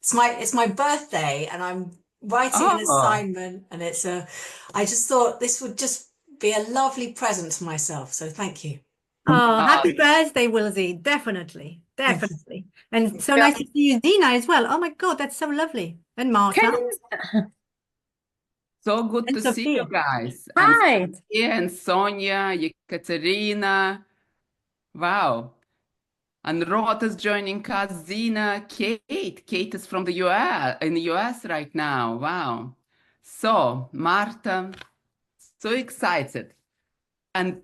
it's my birthday, and I'm writing an Oh, assignment, and I just thought this would just be a lovely present to myself. So thank you. Oh, wow. happy birthday, Wilsey. Definitely. Thank you. Definitely. And so Yeah, nice to see you, Dina, as well. Oh my God, that's so lovely. And can Marta you, so good and to see you Sophia. guys. And Hi. Sophia and Sonia, Ekaterina. Wow. And Rod is joining us, Zina, Kate. Kate is from the US, in the US right now. Wow. So, Marta, so excited. And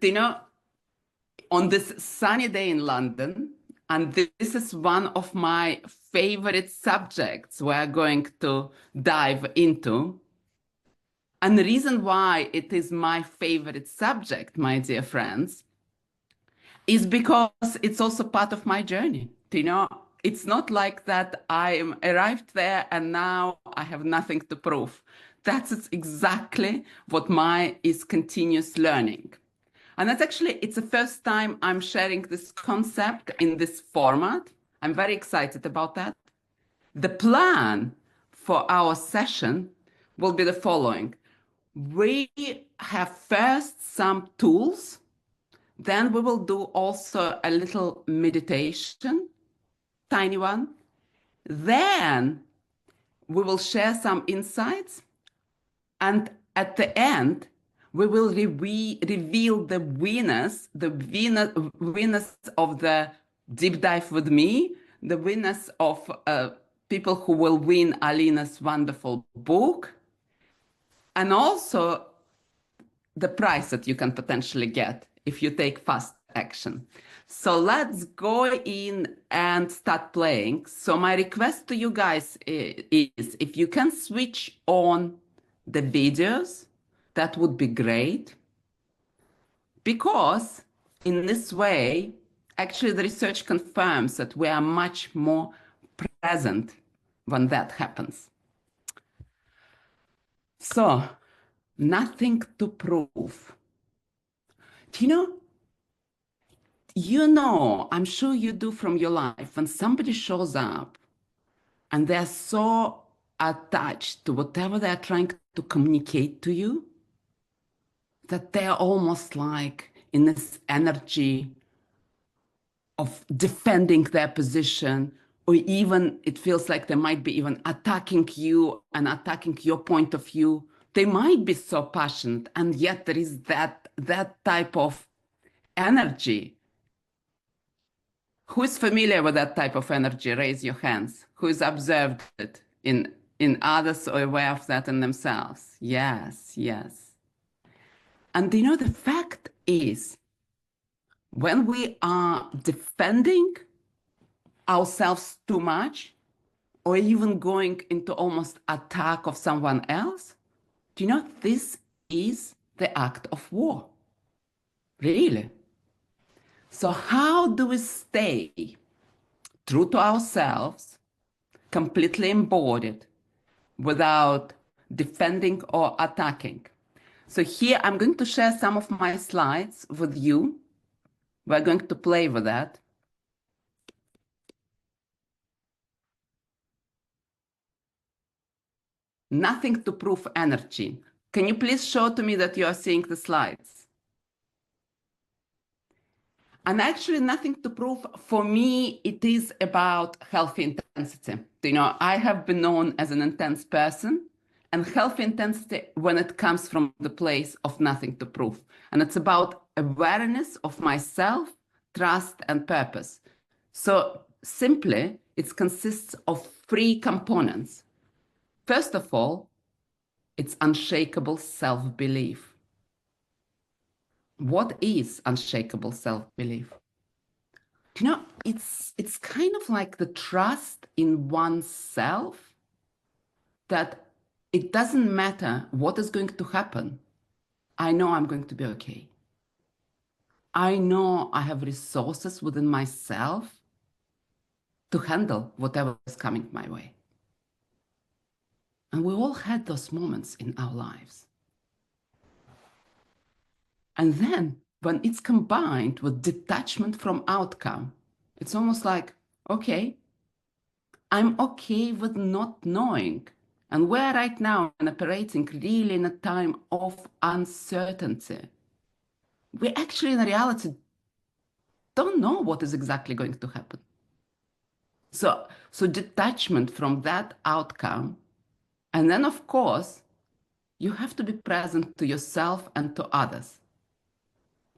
on this sunny day in London, and this is one of my favorite subjects we're going to dive into. And the reason why it is my favorite subject, my dear friends, is because it's also part of my journey. It's not like that I am arrived there and now I have nothing to prove. That's exactly what my is continuous learning. And it's the first time I'm sharing this concept in this format. I'm very excited about that. The plan for our session will be the following. We have first some tools, then we will do also a little meditation, tiny one. Then we will share some insights. And at the end, we will reveal the winners of the deep dive with me, the winners of people who will win Alina's wonderful book, and also the prize that you can potentially get if you take fast action. So let's go in and start playing. So my request to you guys is if you can switch on the videos, that would be great. Because in this way, actually the research confirms that we are much more present when that happens. So, nothing to prove. Do I'm sure you do from your life, when somebody shows up and they're so attached to whatever they're trying to communicate to you, that they're almost like in this energy of defending their position, or even it feels like they might be even attacking you and attacking your point of view. They might be so passionate, and yet there is that type of energy. Who is familiar with that type of energy? Raise your hands. Who has observed it in others or aware of that in themselves? Yes, yes. And the fact is, when we are defending ourselves too much, or even going into almost attack of someone else, this is the act of war. Really. So how do we stay true to ourselves, completely embodied, without defending or attacking? So here I'm going to share some of my slides with you. We're going to play with that. Nothing to prove energy. Can you please show to me that you are seeing the slides? And actually, nothing to prove. For me, it is about healthy intensity. I have been known as an intense person, and healthy intensity when it comes from the place of nothing to prove. And it's about awareness of myself, trust, and purpose. So simply, it consists of three components. First of all, it's unshakable self-belief. What is unshakable self-belief? It's kind of like the trust in oneself that it doesn't matter what is going to happen. I know I'm going to be okay. I know I have resources within myself to handle whatever is coming my way. And we all had those moments in our lives. And then when it's combined with detachment from outcome, it's almost like, okay, I'm okay with not knowing. And we're right now operating really in a time of uncertainty. We actually, in reality, don't know what is exactly going to happen. So detachment from that outcome. And then, of course, you have to be present to yourself and to others.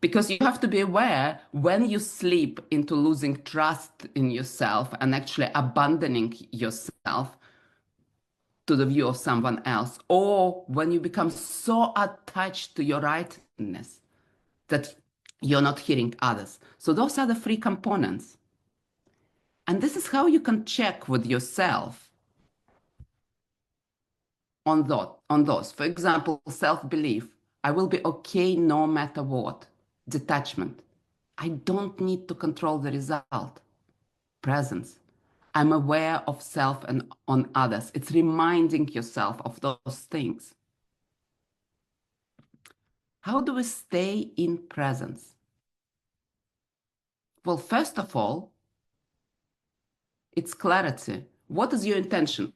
Because you have to be aware when you slip into losing trust in yourself and actually abandoning yourself to the view of someone else, or when you become so attached to your rightness that you're not hearing others. So those are the three components. And this is how you can check with yourself on those. For example, self-belief. I will be okay no matter what. Detachment. I don't need to control the result. Presence. I'm aware of self and on others. It's reminding yourself of those things. How do we stay in presence? Well, first of all, it's clarity. What is your intention?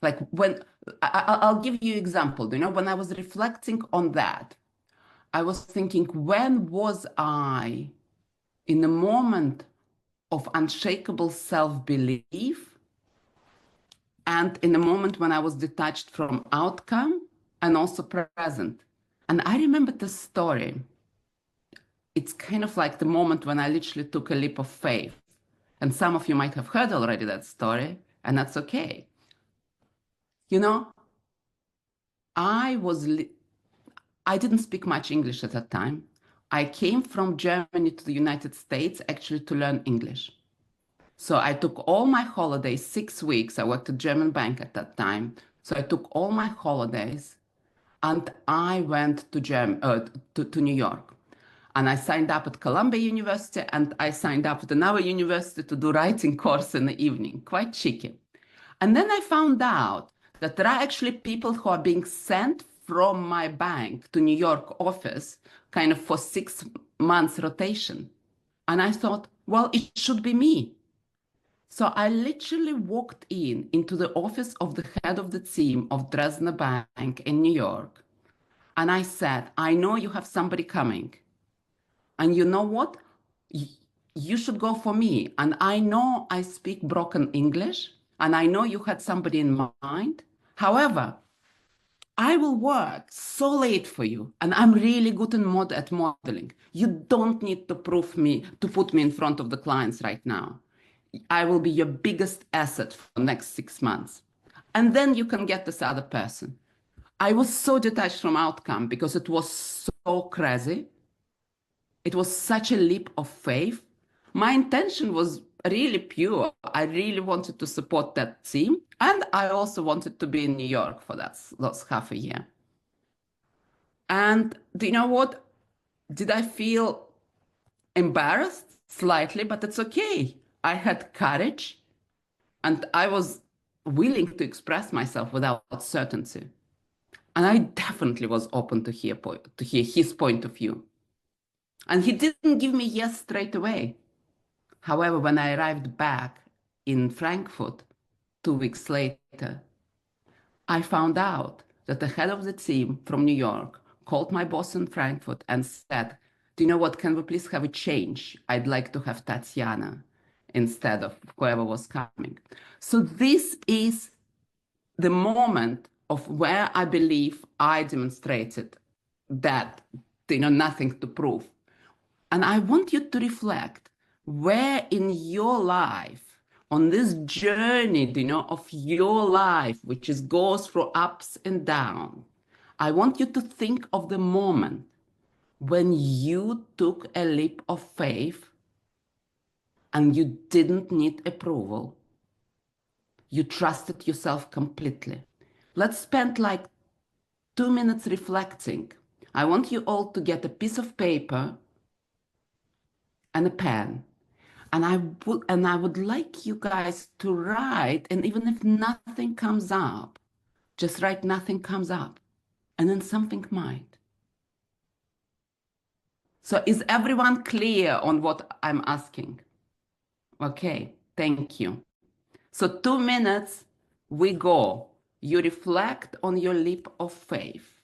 Like when I'll give you an example, when I was reflecting on that, I was thinking, when was I in a moment of unshakable self-belief and in a moment when I was detached from outcome and also present? And I remember the story. It's kind of like the moment when I literally took a leap of faith. And some of you might have heard already that story, and that's okay. I was I didn't speak much English at that time. I came from Germany to the United States actually to learn English. So I took all my holidays, 6 weeks. I worked at German bank at that time. So I took all my holidays and I went to New York. And I signed up at Columbia University and I signed up at another university to do writing course in the evening. Quite cheeky. And then I found out that there are actually people who are being sent from my bank to New York office kind of for 6 months rotation. And I thought, well, it should be me. So I literally walked into the office of the head of the team of Dresdner Bank in New York. And I said, I know you have somebody coming. And you know what? You should go for me. And I know I speak broken English. And I know you had somebody in mind. However, I will work so late for you, and I'm really good at modeling. You don't need to put me in front of the clients right now. I will be your biggest asset for the next 6 months. And then you can get this other person. I was so detached from outcome because it was so crazy. It was such a leap of faith. My intention was really pure. I really wanted to support that team. And I also wanted to be in New York for those half a year. And do you know what? Did I feel embarrassed? Slightly, but it's okay. I had courage and I was willing to express myself without certainty. And I definitely was open to hear his point of view. And he didn't give me yes straight away. However, when I arrived back in Frankfurt 2 weeks later, I found out that the head of the team from New York called my boss in Frankfurt and said, do you know what, can we please have a change? I'd like to have Tatiana instead of whoever was coming. So this is the moment of where I believe I demonstrated that, nothing to prove. And I want you to reflect where in your life, on this journey, of your life, which goes through ups and downs, I want you to think of the moment when you took a leap of faith and you didn't need approval. You trusted yourself completely. Let's spend like 2 minutes reflecting. I want you all to get a piece of paper and a pen. And I would like you guys to write, and even if nothing comes up, just write nothing comes up, and then something might. So is everyone clear on what I'm asking? Okay, thank you. So 2 minutes, we go. You reflect on your leap of faith.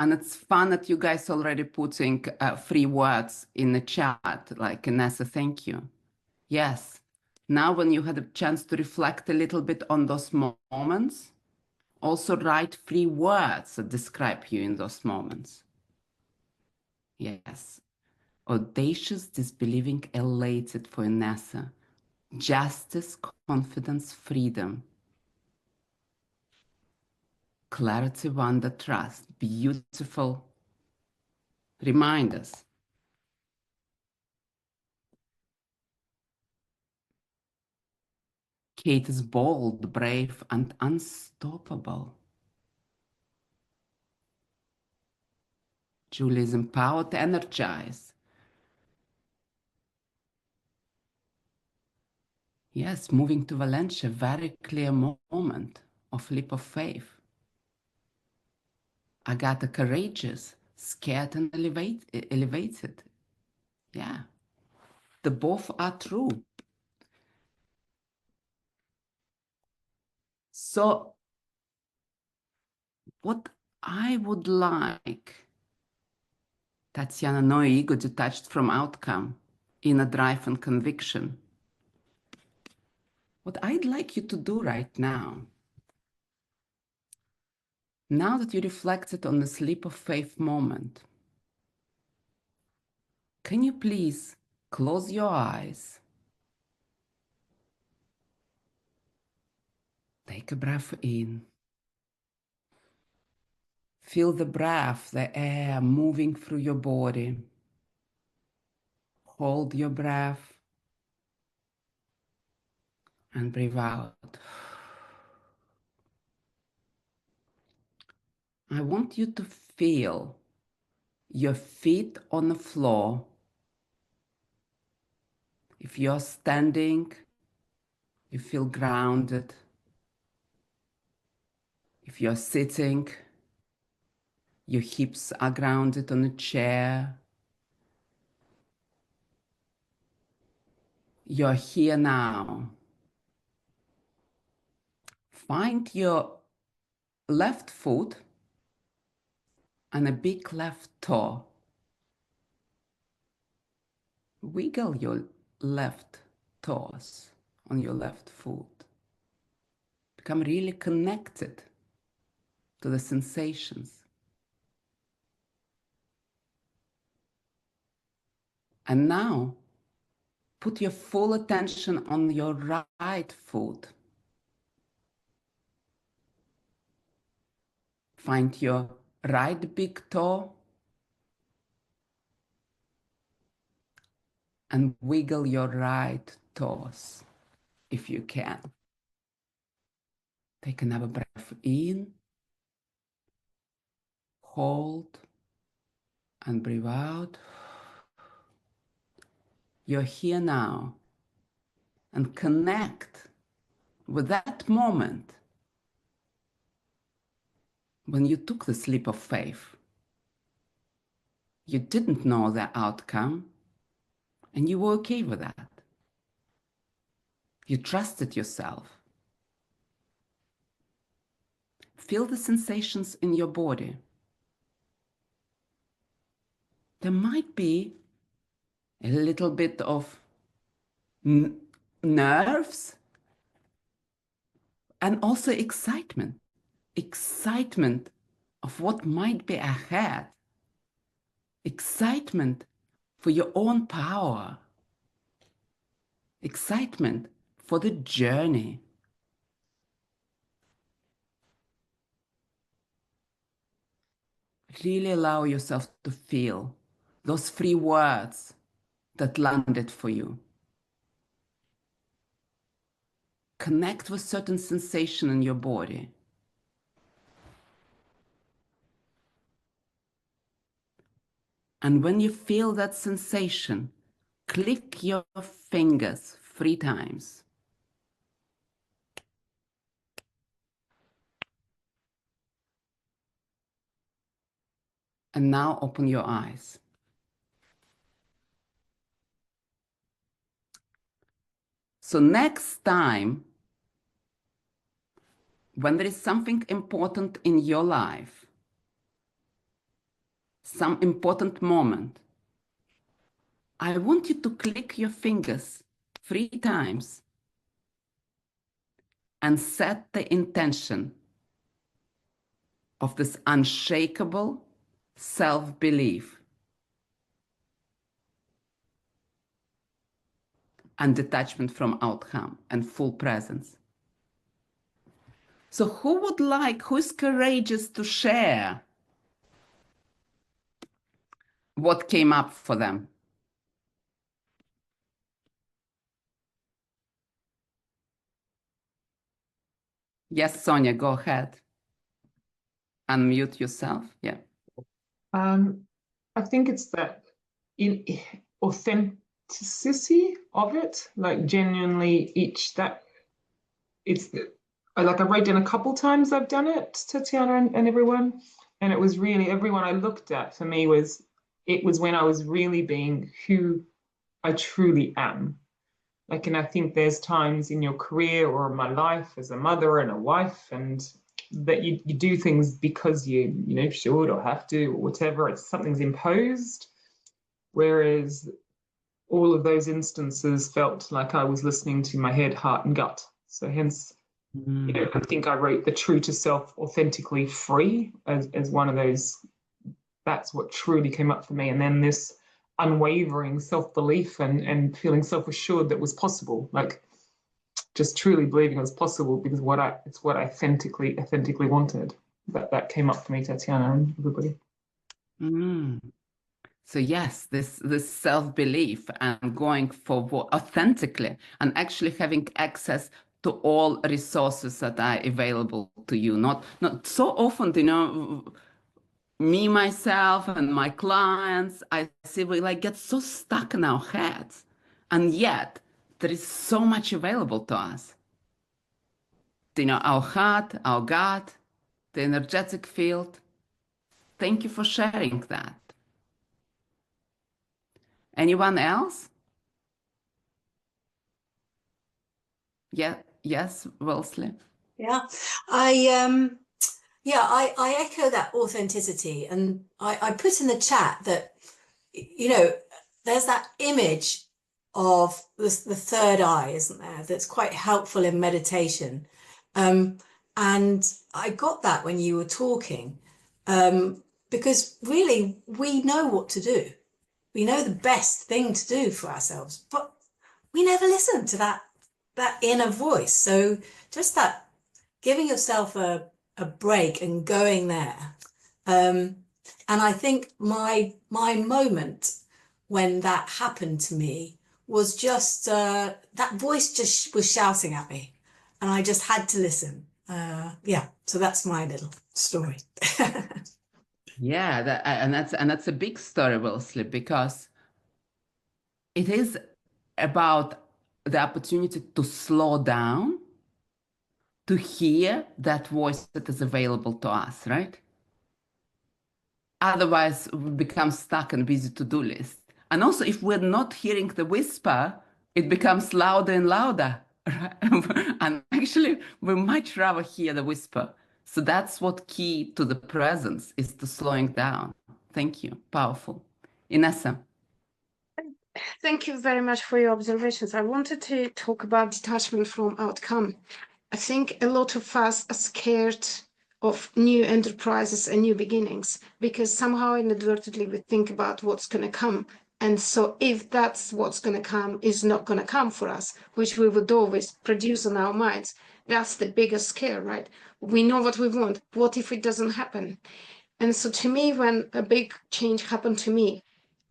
And it's fun that you guys already putting free words in the chat, like Nessa, thank you. Yes. Now when you had a chance to reflect a little bit on those moments, also write free words that describe you in those moments. Yes. Audacious, disbelieving, elated for Nessa. Justice, confidence, freedom. Clarity, wonder, trust. Beautiful reminders. Kate is bold, brave, and unstoppable. Julie is empowered, energized. Yes, moving to Valencia, very clear moment of leap of faith. Agatha courageous, scared and elevated. Yeah, the both are true. So what I would like, Tatiana, no ego detached from outcome, inner drive and conviction. What I'd like you to do right now that you reflected on this leap of faith moment, can you please close your eyes, take a breath in, feel the breath, the air moving through your body, hold your breath and breathe out. I want you to feel your feet on the floor. If you're standing, you feel grounded. If you're sitting, your hips are grounded on a chair. You're here now. Find your left foot and a big left toe. Wiggle your left toes on your left foot. Become really connected to the sensations. And now, put your full attention on your right foot. Find your right big toe and wiggle your right toes if you can. Take another breath in. Hold and breathe out. You're here now, and connect with that moment when you took this leap of faith. You didn't know the outcome, and you were okay with that. You trusted yourself. Feel the sensations in your body. There might be a little bit of nerves and also excitement. Excitement of what might be ahead. Excitement for your own power. Excitement for the journey. Really allow yourself to feel those 3 words that landed for you. Connect with certain sensation in your body. And when you feel that sensation, click your fingers 3 times. And now open your eyes. So next time, when there is something important in your life, some important moment, I want you to click your fingers 3 times and set the intention of this unshakable self-belief and detachment from outcome and full presence. So who is courageous to share what came up for them? Yes, Sonia, go ahead. Unmute yourself. Yeah. I think it's that in authenticity of it, like genuinely like I wrote down a couple times I've done it, Tatiana and everyone, and it was really everyone I looked at for me was when I was really being who I truly am. Like, and I think there's times in your career or my life as a mother and a wife, and that you do things because you should or have to or whatever. It's something's imposed. Whereas all of those instances felt like I was listening to my head, heart, and gut. So hence, I think I wrote the true to self, authentically free as one of those. That's what truly came up for me. And then this unwavering self-belief and feeling self-assured that was possible, like just truly believing it was possible because it's what I authentically wanted. That came up for me, Tatiana, and everybody. So yes, this self-belief and going for authentically and actually having access to all resources that are available to you. Not so often, me, myself, and my clients, I see we get so stuck in our heads, and yet there is so much available to us. Our heart, our gut, the energetic field. Thank you for sharing that. Anyone else? Yeah. Yes, Wellesley. Yeah, I echo that authenticity, and I put in the chat that there's that image of the third eye, isn't there? That's quite helpful in meditation, and I got that when you were talking, because really we know what to do, we know the best thing to do for ourselves, but we never listen to that inner voice. So just that giving yourself a break and going there. And I think my moment when that happened to me was just that voice just was shouting at me, and I just had to listen. So that's my little story. Yeah, and that's a big story, Wellesley, because it is about the opportunity to slow down, to hear that voice that is available to us, right? Otherwise, we become stuck in busy to-do list. And also, if we're not hearing the whisper, it becomes louder and louder. Right? And actually, we much rather hear the whisper. So that's what key to the presence is, to slowing down. Thank you. Powerful. Inessa. Thank you very much for your observations. I wanted to talk about detachment from outcome. I think a lot of us are scared of new enterprises and new beginnings because somehow inadvertently we think about what's going to come. And so if that's what's going to come is not going to come for us, which we would always produce in our minds, that's the biggest scare, right? We know what we want. What if it doesn't happen? And so to me, when a big change happened to me,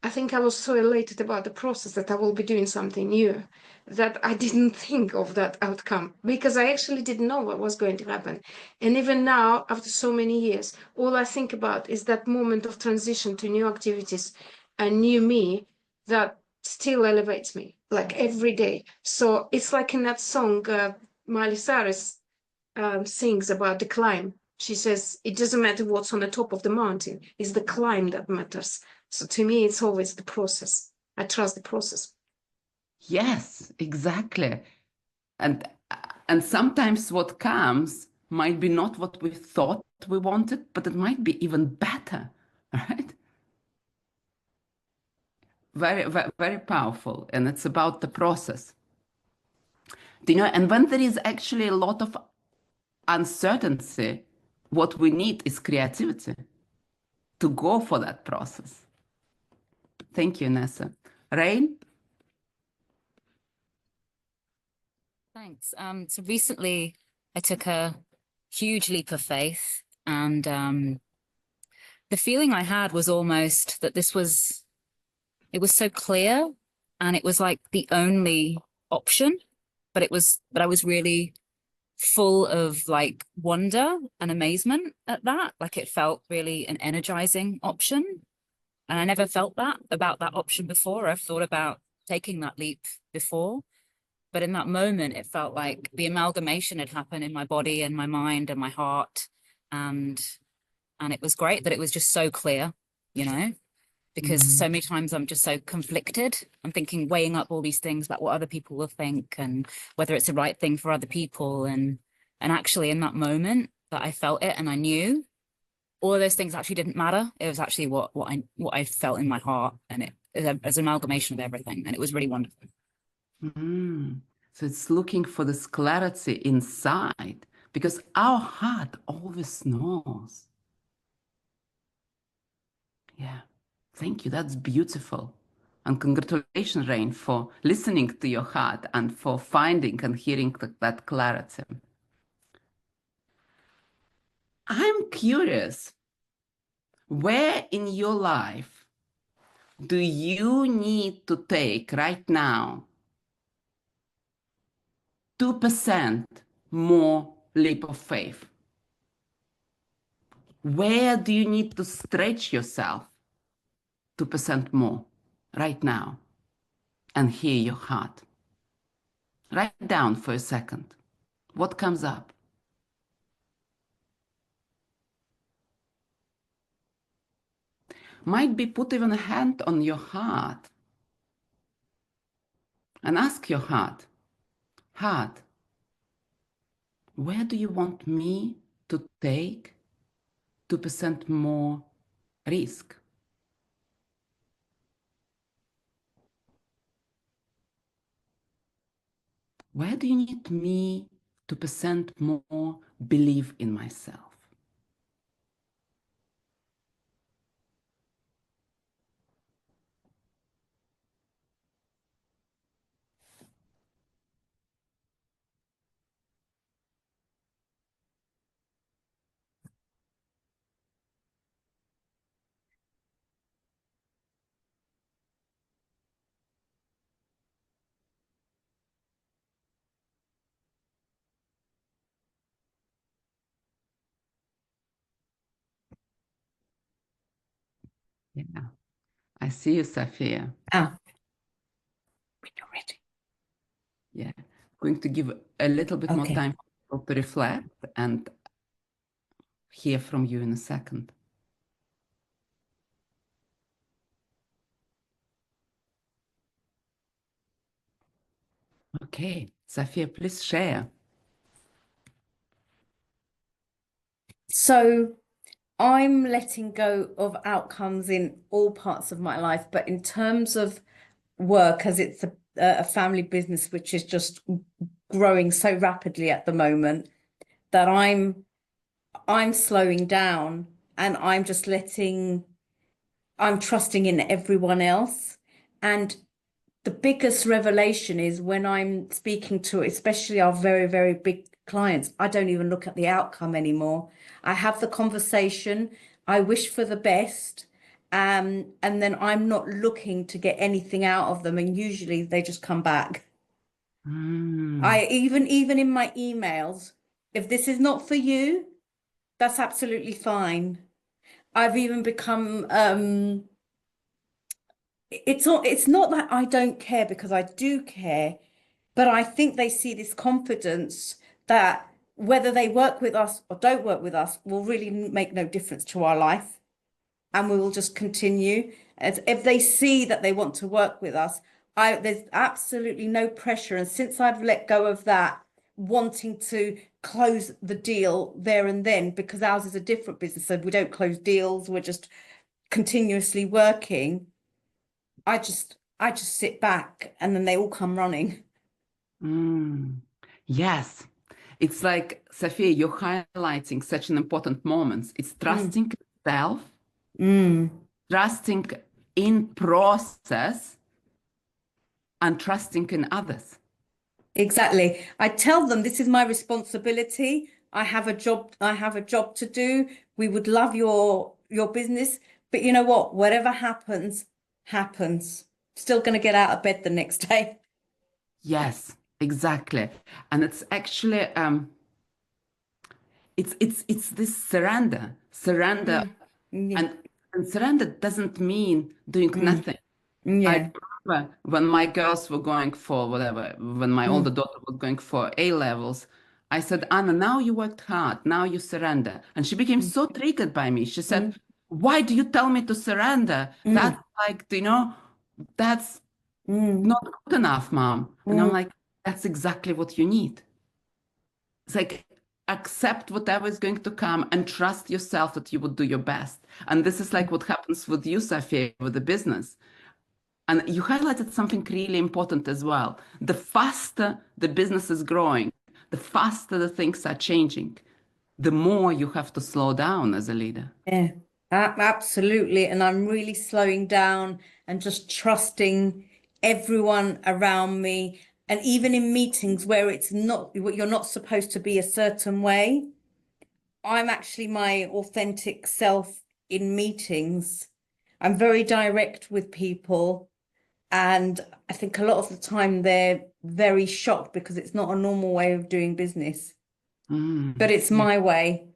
I think I was so elated about the process that I will be doing something new that I didn't think of that outcome because I actually didn't know what was going to happen. And even now, after so many years, all I think about is that moment of transition to new activities and new me that still elevates me like every day. So it's like in that song, Miley Cyrus sings about the climb. She says, it doesn't matter what's on the top of the mountain, it's the climb that matters. So to me, it's always the process. I trust the process. Yes, exactly. And and sometimes what comes might be not what we thought we wanted, but it might be even better, right? Very, very, very powerful. And it's about the process. Do you know, and when there is actually a lot of uncertainty, what we need is creativity to go for that process. Thank you, Nessa. Rain? Thanks. So recently I took a huge leap of faith, and the feeling I had was almost that it was so clear, and it was like the only option, but I was really full of like wonder and amazement at that. Like it felt really an energizing option. And I never felt that about that option before. I've thought about taking that leap before. But in that moment, it felt like the amalgamation had happened in my body and my mind and my heart. And it was great that it was just so clear, you know, because so many times I'm just so conflicted. I'm thinking, weighing up all these things about what other people will think and whether it's the right thing for other people. And actually in that moment that I felt it and I knew, all of those things actually didn't matter. It was actually what I felt in my heart, and it as an amalgamation of everything. And it was really wonderful. So it's looking for this clarity inside, because our heart always knows. Yeah, thank you. That's beautiful. And congratulations, Rain, for listening to your heart and for finding and hearing that clarity. I'm curious, where in your life do you need to take right now 2% more leap of faith? Where do you need to stretch yourself 2% more right now and hear your heart? Write down for a second. What comes up? Might be put even a hand on your heart and ask your heart, heart, where do you want me to take 2% more risk? Where do you need me 2% more believe in myself? Yeah, I see you, Sophia. Ah, When you're ready. Yeah, going to give a little bit more Okay. time for people to reflect and hear from you in a second. Okay, Sophia, please share. So I'm letting go of outcomes in all parts of my life, but in terms of work, as it's a family business which is just growing so rapidly at the moment, that I'm slowing down and I'm just I'm trusting in everyone else. And the biggest revelation is when I'm speaking to especially our very, very big clients, I don't even look at the outcome anymore. I have the conversation, I wish for the best, and then I'm not looking to get anything out of them, and usually they just come back. I even in my emails, if this is not for you, that's absolutely fine. I've even become it's not that I don't care, because I do care, but I think they see this confidence that whether they work with us or don't work with us will really make no difference to our life, and we will just continue. As if they see that they want to work with us, there's absolutely no pressure. And since I've let go of that, wanting to close the deal there and then, because ours is a different business, so we don't close deals, we're just continuously working. I just sit back and then they all come running. Yes, it's like, Sophia, you're highlighting such an important moment. It's trusting self, trusting in process, and trusting in others. Exactly. I tell them this is my responsibility. I have a job to do. We would love your business, but you know what? Whatever happens, happens. Still going to get out of bed the next day. Yes, exactly. And it's actually it's this surrender. Yeah. And surrender doesn't mean doing nothing. I Yeah. remember when my girls were going for whatever, when my older daughter was going for A levels, I said, Anna, now you worked hard, now you surrender. And she became so triggered by me. She said, why do you tell me to surrender? That's like, that's not good enough, Mom. And I'm like, that's exactly what you need. It's like, accept whatever is going to come and trust yourself that you would do your best. And this is like what happens with you, Sophia, with the business. And you highlighted something really important as well. The faster the business is growing, the faster the things are changing, the more you have to slow down as a leader. Yeah, absolutely. And I'm really slowing down and just trusting everyone around me. And even in meetings where it's not, you're not supposed to be a certain way, I'm actually my authentic self in meetings. I'm very direct with people. And I think a lot of the time they're very shocked because it's not a normal way of doing business, but it's my way.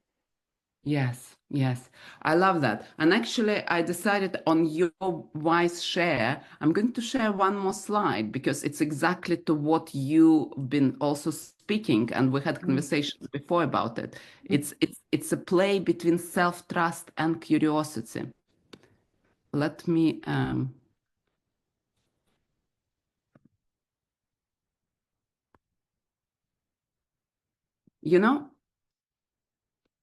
Yes, yes. I love that. And actually, I decided on your wise share, I'm going to share one more slide because it's exactly to what you've been also speaking, and we had conversations before about it. It's a play between self-trust and curiosity. Let me you know,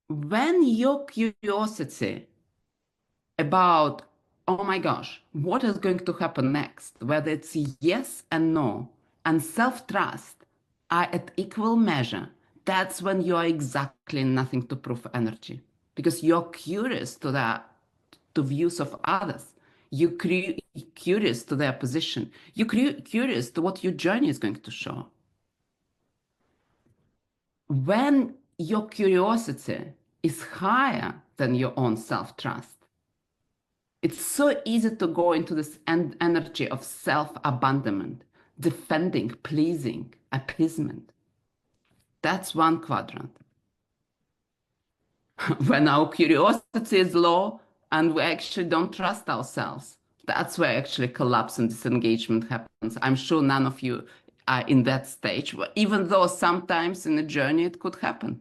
when your curiosity about, oh my gosh, what is going to happen next, whether it's yes and no, and self-trust are at equal measure, that's when you're exactly nothing to prove energy, because you're curious to views of others. You're curious to their position. You're curious to what your journey is going to show. When your curiosity is higher than your own self-trust, it's so easy to go into this energy of self-abandonment, defending, pleasing, appeasement. That's one quadrant. When our curiosity is low, and we actually don't trust ourselves. That's where actually collapse and disengagement happens. I'm sure none of you are in that stage, even though sometimes in the journey it could happen.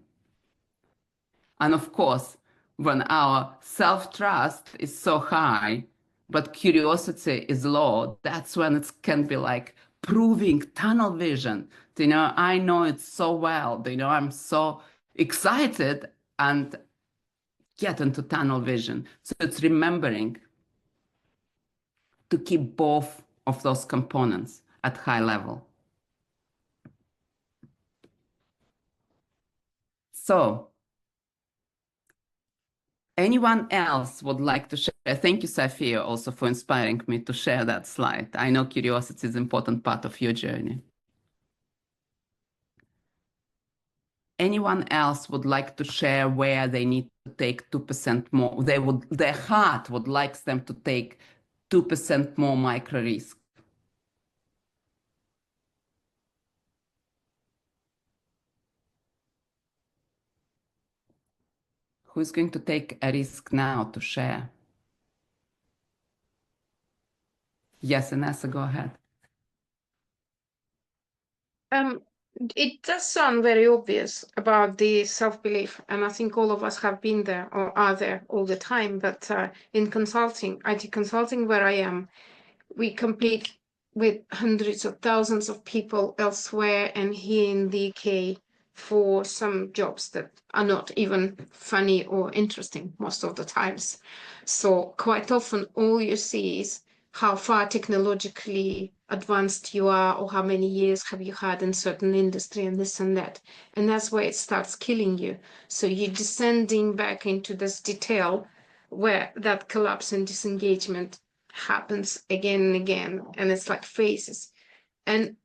And of course, when our self-trust is so high, but curiosity is low, that's when it can be like proving tunnel vision. You know, I know it so well. You know, I'm so excited and get into tunnel vision. So it's remembering to keep both of those components at high level. So anyone else would like to share? Thank you, Sophia, also for inspiring me to share that slide. I know curiosity is an important part of your journey. Anyone else would like to share where they need to take 2% more? Their heart would like them to take 2% more micro risk. Who's going to take a risk now to share? Yes, Inessa, go ahead. It does sound very obvious about the self-belief, and I think all of us have been there or are there all the time. But in consulting, IT consulting, where I am, we compete with hundreds of thousands of people elsewhere and here in the UK for some jobs that are not even funny or interesting most of the times. So quite often all you see is how far technologically advanced you are or how many years have you had in certain industry and this and that. And that's where it starts killing you. So you're descending back into this detail where that collapse and disengagement happens again and again, and it's like phases. And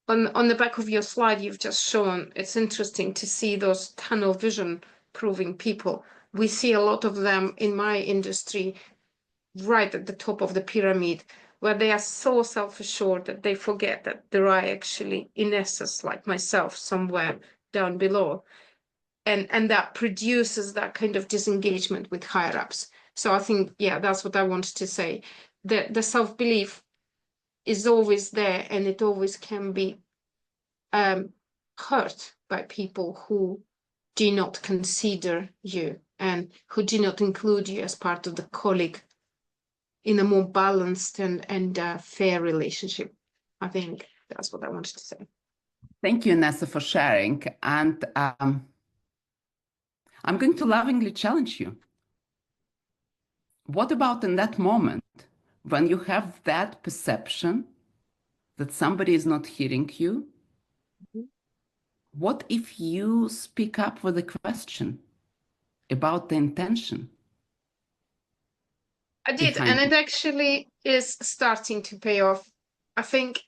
on the back of your slide you've just shown, it's interesting to see those tunnel vision proving people. We see a lot of them in my industry right at the top of the pyramid, where they are so self-assured that they forget that there are actually Inessas like myself somewhere down below, and that produces that kind of disengagement with higher ups. So I think, yeah, that's what I wanted to say. The self-belief is always there, and it always can be hurt by people who do not consider you and who do not include you as part of the colleague in a more balanced and fair relationship. I think that's what I wanted to say. Thank you, Inessa, for sharing. And I'm going to lovingly challenge you. What about in that moment when you have that perception that somebody is not hearing you? What if you speak up with a question about the intention? I did, and it actually is starting to pay off. I think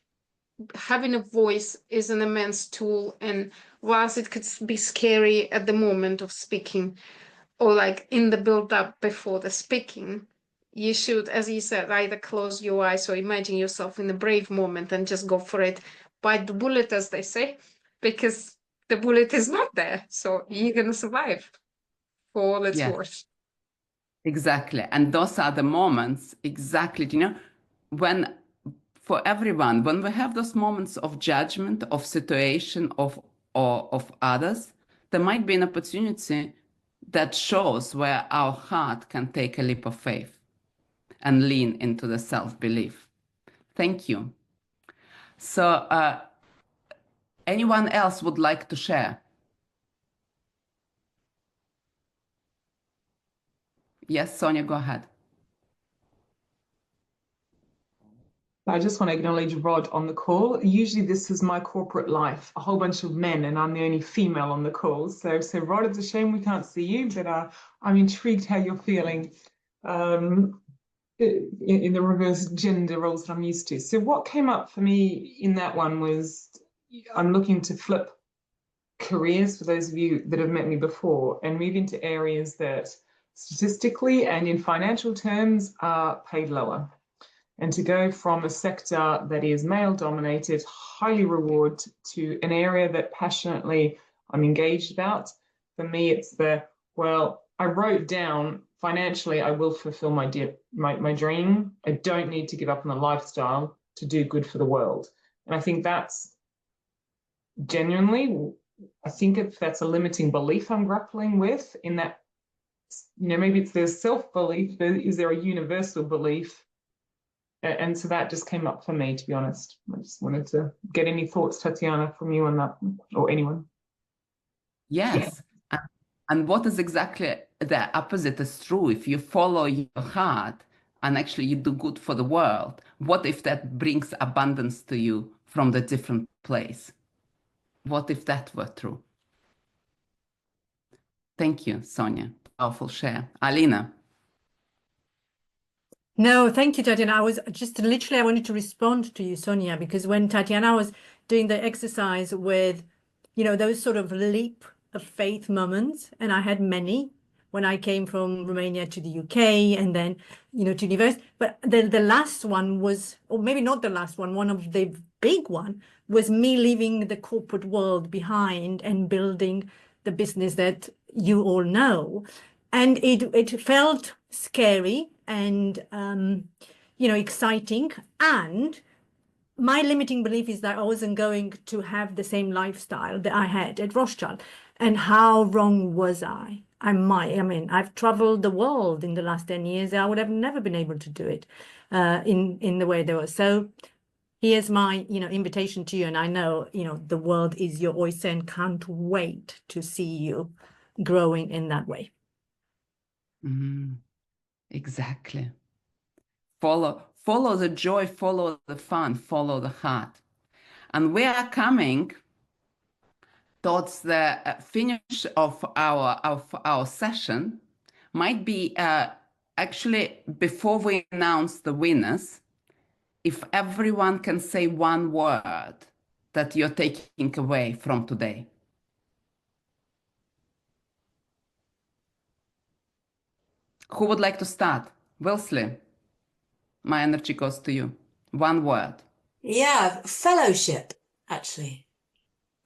having a voice is an immense tool, and whilst it could be scary at the moment of speaking or like in the build up before the speaking, you should, as you said, either close your eyes or imagine yourself in a brave moment and just go for it. Bite the bullet, as they say, because the bullet is not there, so you're gonna survive for all it's worth. Exactly. And those are the moments, exactly, you know, when for everyone, when we have those moments of judgment, of situation, or of others, there might be an opportunity that shows where our heart can take a leap of faith and lean into the self-belief. Thank you. So anyone else would like to share? Yes, Sonia, go ahead. I just want to acknowledge Rod on the call. Usually this is my corporate life, a whole bunch of men, and I'm the only female on the call. So Rod, it's a shame we can't see you, but I'm intrigued how you're feeling in the reverse gender roles that I'm used to. So what came up for me in that one was I'm looking to flip careers, for those of you that have met me before, and move into areas that statistically and in financial terms are paid lower. And to go from a sector that is male dominated, highly reward, to an area that passionately I'm engaged about. For me, it's well, I wrote down financially, I will fulfill my dream. I don't need to give up on the lifestyle to do good for the world. And I think that's genuinely, I think if that's a limiting belief I'm grappling with, in that, you know, maybe it's their self-belief, but is there a universal belief? And so that just came up for me, to be honest. I just wanted to get any thoughts, Tatiana, from you on that, or anyone. Yes. And what is exactly the opposite is true. If you follow your heart and actually you do good for the world, what if that brings abundance to you from the different place? What if that were true? Thank you, Sonia. Powerful share. Alina. No, thank you, Tatiana. I was just literally, I wanted to respond to you, Sonia, because when Tatiana was doing the exercise with, you know, those sort of leap of faith moments, and I had many when I came from Romania to the UK and then, you know, to university. But the last one was, or maybe not the last one of the big one was me leaving the corporate world behind and building the business that you all know. And it felt scary and, you know, exciting. And my limiting belief is that I wasn't going to have the same lifestyle that I had at Rothschild. And how wrong was I? I mean, I've traveled the world in the last 10 years. I would have never been able to do it in the way there was. So here's my, you know, invitation to you. And I know, you know, the world is your oyster and can't wait to see you growing in that way. Exactly. Follow the joy, follow the fun, follow the heart. And we are coming towards the finish of our session. Might be actually before we announce the winners, if everyone can say one word that you're taking away from today. Who would like to start? Wilsley, my energy goes to you. One word. Yeah, fellowship, actually.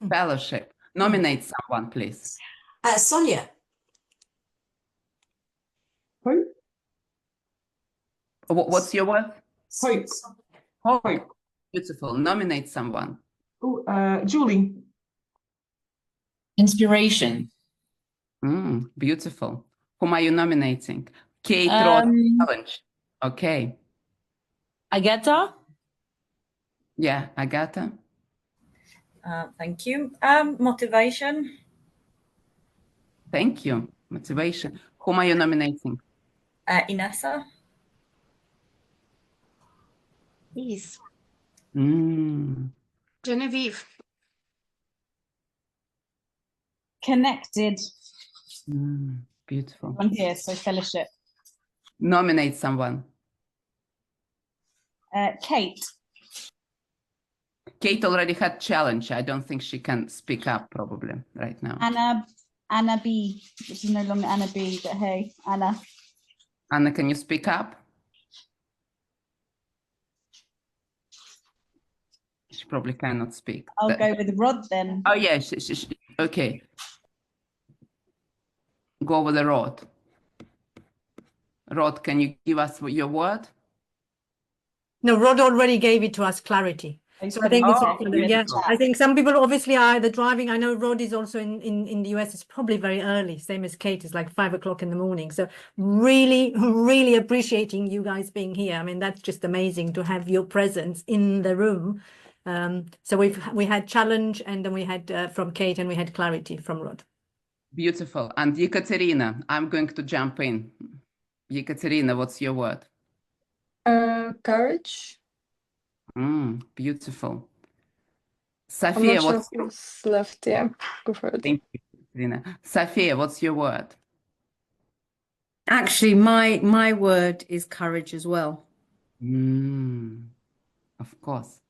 Fellowship. Nominate someone, please. Sonia. Hope. What's your word? Hope. Hope. Beautiful. Nominate someone. Julie. Inspiration. Beautiful. Whom are you nominating? Kate Rod Challenge. Okay. Agatha. Yeah, Agatha. Thank you. Motivation. Thank you. Motivation. Whom are you nominating? Inessa. Please. Genevieve. Connected. Beautiful. One here, so fellowship. Nominate someone. Kate. Kate already had challenge. I don't think she can speak up probably right now. Anna B. This is no longer Anna B, but hey, Anna. Anna, can you speak up? She probably cannot speak. I'll go with Rod then. Oh yeah, okay. Go with the Rod. Rod, can you give us your word? No, Rod already gave it to us, clarity. So I think I think some people obviously are either driving. I know Rod is also in the US. It's probably very early, same as Kate. It's like 5 o'clock in the morning. So really appreciating you guys being here. I mean, that's just amazing to have your presence in the room. So we had challenge, and then we had from Kate, and we had clarity from Rod. Beautiful. And Ekaterina, I'm going to jump in. Ekaterina, what's your word? Courage. Beautiful. I'm Safia, not sure who's left. Yeah, go for it. Thank you, Ekaterina. Safia, what's your word? Actually, my word is courage as well. Of course.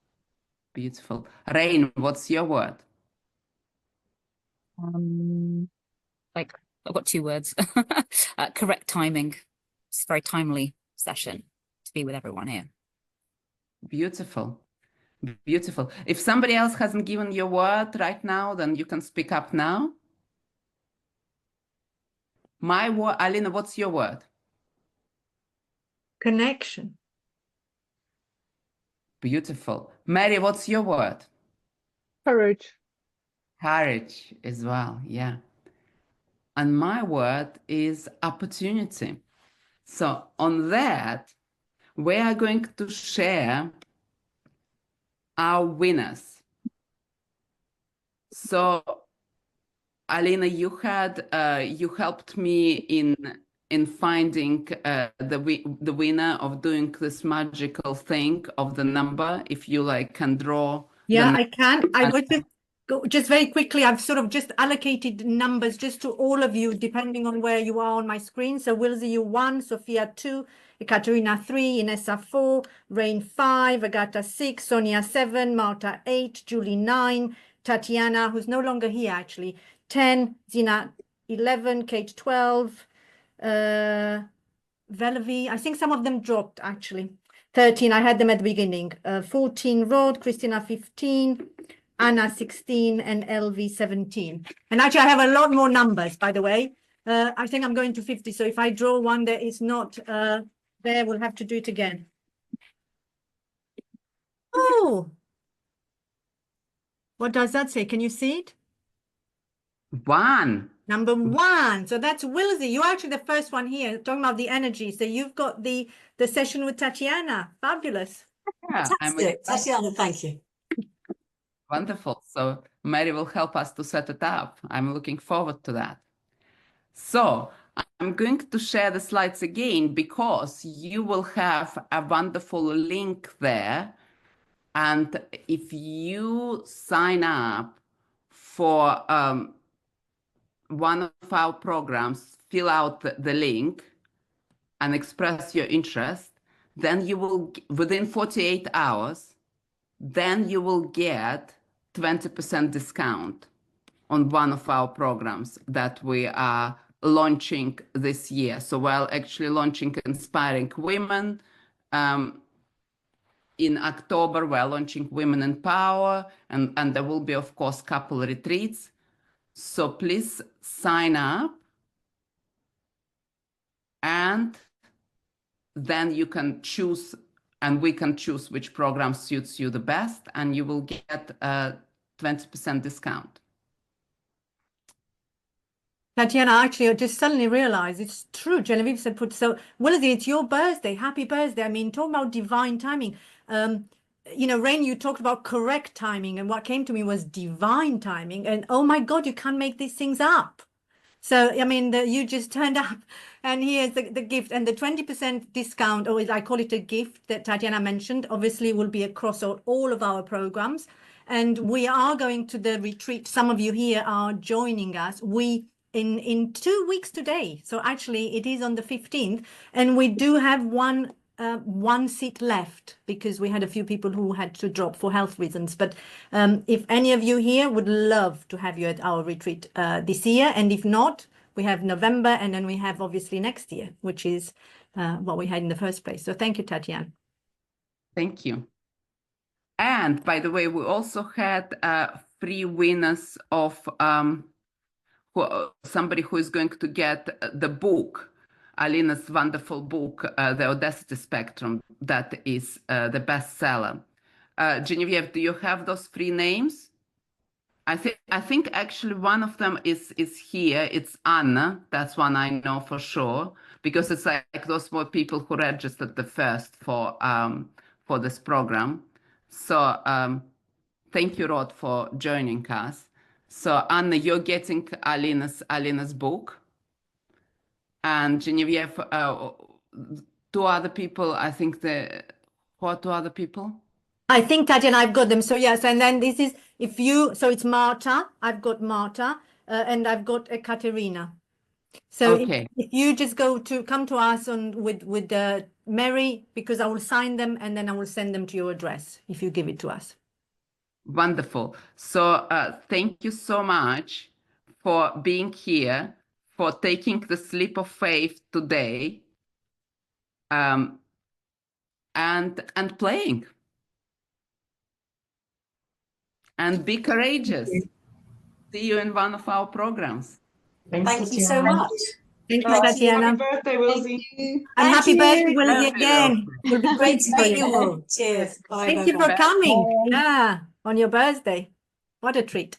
Beautiful. Rain, what's your word? Like I've got 2 words. Correct timing. It's a very timely session to be with everyone here. Beautiful. Beautiful. If somebody else hasn't given your word right now, then you can speak up now. My word, Alina, what's your word? Connection. Beautiful. Mary, what's your word? Courage. Courage as well, yeah. And my word is opportunity. So on that, we are going to share our winners. So Alina, you helped me in finding the winner of doing this magical thing of the number. If you like can draw. Yeah, I can. I would just very quickly, I've sort of just allocated numbers just to all of you, depending on where you are on my screen. So Wilsey, you 1, Sophia 2, Ekaterina 3, Inessa 4, Rain 5, Agata 6, Sonia 7, Marta 8, Julie 9, Tatiana, who's no longer here actually, 10, Zina 11, Kate 12, Valerie, I think some of them dropped actually. 13, I had them at the beginning. 14, Rod, Christina 15, Anna 16, and LV 17. And actually, I have a lot more numbers, by the way. I think I'm going to 50. So if I draw one that is not there, we'll have to do it again. Oh, what does that say? Can you see it? 1. Number 1. So that's Wilsey. You're actually the first one here, talking about the energy. So you've got the session with Tatiana. Fabulous. Yeah, Fantastic. Tatiana, thank you. Wonderful. So Mary will help us to set it up. I'm looking forward to that. So I'm going to share the slides again because you will have a wonderful link there. And if you sign up for one of our programs, fill out the link and express your interest, then you will, within 48 hours, then you will get 20% discount on one of our programs that we are launching this year. So we're actually launching Inspiring Women. In October, we're launching Women in Power, and there will be, of course, couple retreats. So please sign up, and then you can choose, and we can choose which program suits you the best, and you will get a 20% discount. Tatiana, actually, I just suddenly realized it's true. Genevieve said, so, Wilsey, it's your birthday. Happy birthday. I mean, talking about divine timing. You know, Rain, you talked about correct timing, and what came to me was divine timing. And oh my God, you can't make these things up. So, I mean, you just turned up, and here's the gift. And the 20% discount, or I call it a gift that Tatiana mentioned, obviously will be across all of our programs. And we are going to the retreat. Some of you here are joining us. In 2 weeks today. So actually it is on the 15th, and we do have one seat left because we had a few people who had to drop for health reasons. But if any of you here would love to have you at our retreat this year, and if not, we have November, and then we have obviously next year, which is what we had in the first place. So thank you, Tatiana. Thank you. And by the way, we also had 3 winners of somebody who is going to get the book, Alina's wonderful book, The Audacity Spectrum, that is the bestseller. Genevieve, do you have those 3 names? I think actually one of them is here. It's Anna. That's one I know for sure, because it's like those more people who registered the first for this program. So thank you, Rod, for joining us. So Anna, you're getting Alina's book, and Genevieve, 2 other people. I think what 2 other people? I think Tatiana, I've got them. So yes, and then this is so it's Marta. I've got Marta, and I've got Ekaterina. So okay. if you just come to us with Mary, because I will sign them and then I will send them to your address if you give it to us. Wonderful. So thank you so much for being here, for taking the leap of faith today, and playing. And be courageous. See you in one of our programs. Thank you so much. Thank you, Happy Tatiana. birthday, Wilsey. And Thank happy birthday, you. Willie, Birthday, again. We'll be Great waiting to for meet you. you all. Cheers. Bye. Thank Bye. you for Bye. coming. Bye. Yeah, on your birthday. What a treat.